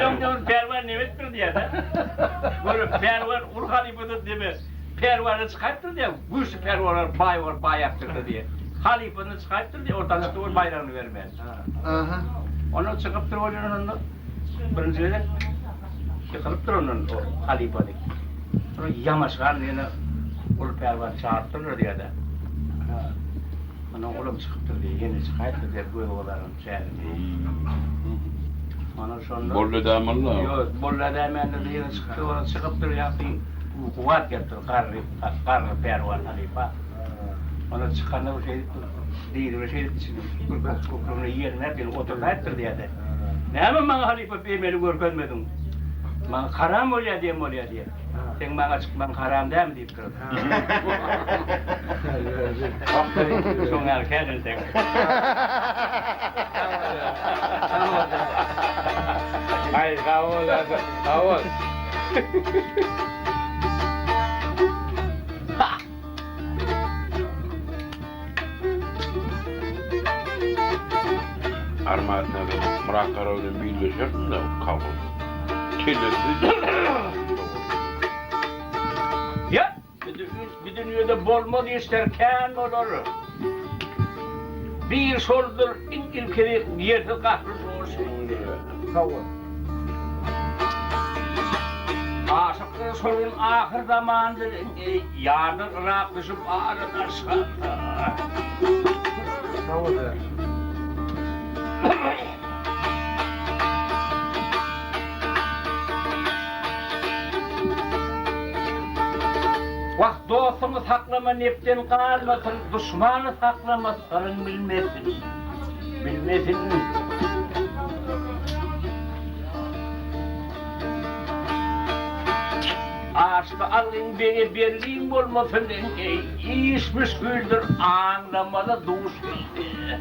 Yom pervan ne ettir diye de. Böyle pervan Halife'dir diye mi? Pervanı çıkarttır diye. Bu şu pervanlar bay yaptırdı diye. Halife'ni çıkarttır diye oradan çıktı o bayrağını vermez. Onu çıkıp duruyor onu. Birincide yıkılıp duruyor onun o Halife'deki. Sonra yamaçlar yine ulu pervan çağırttırır diye de. Ona oğlum çıkıptır diye yeni çıkarttır diye bu oğlanın şeyini. Ona sonra... Bolle damarla. Yok, bolle damarla diye çıktı, ona çıkıptır yaptı. Kuvat getir, karlı pervan Halife. Ona çıkanı bir şey değil, bir şey kukrunu yerine bir oturtattır diye de. Ne hemen bana Halife beni görmedin? Bana karam oluyor diye. Sen bana çıkman karam değil mi deyip durdu. Son erkeğin sen. Hayır, kavul. Armadına da Murat Karavul'un bir geçerdim de kabul. Kellesi Ya, bir dünyada bol mal isterken olur. Bir soldur, ilkeri yerde kahrolur olsun. Aşıkların sorun ahir zamandır, yardır raklaşıp ağrı aşkı. Vakt dostunu saklama neften kalmasın, düşmanı saklama sarın bilmesin. Bilmesin. Aşkı alın beni berliğim olmasın, işmiş güldür anlamada duş geldi.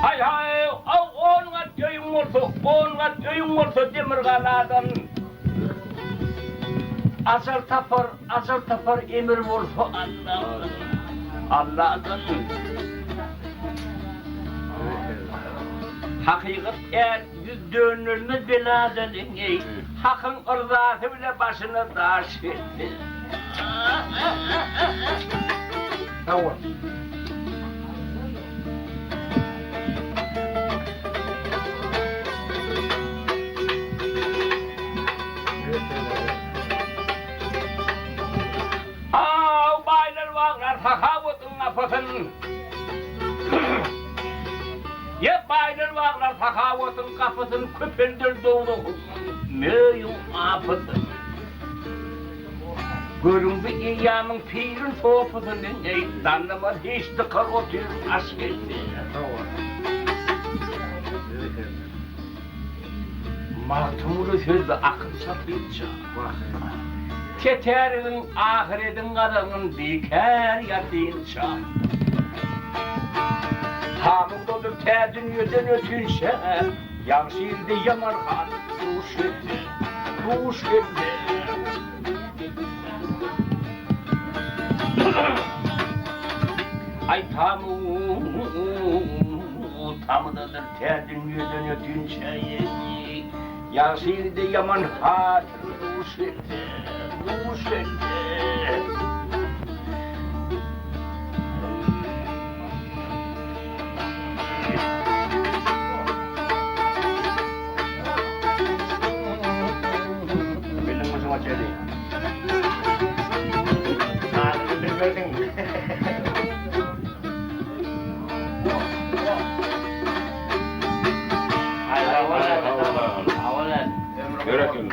Hay, on kat köyüm olsa demirgaladan. Asıl tapar emir olsa Allah'tan. Hakikat eğer yüz dönürünü beladan Hakkın ırzatı bile başına taş etti. Tamam. Baylar vaklar takavutun kapısın. Ya baylar vaklar takavutun kapısın küpündür doğru. Müyüm apısın. Görün bir iyamın pirin sofasın. Danlamaz hiç dıkar otur aşk etti. Mahtumulu sözde akıl sapıyınca. Keterin ahiretin adamın diker yatınca. Tamam dolu te dünyadan ötünse Yavşirde yaman kan duş etti. Ay tamıdadır te dünyadan ötünse Yavşirde yaman kan duş etti. Benim başıma çeli. Bırakın.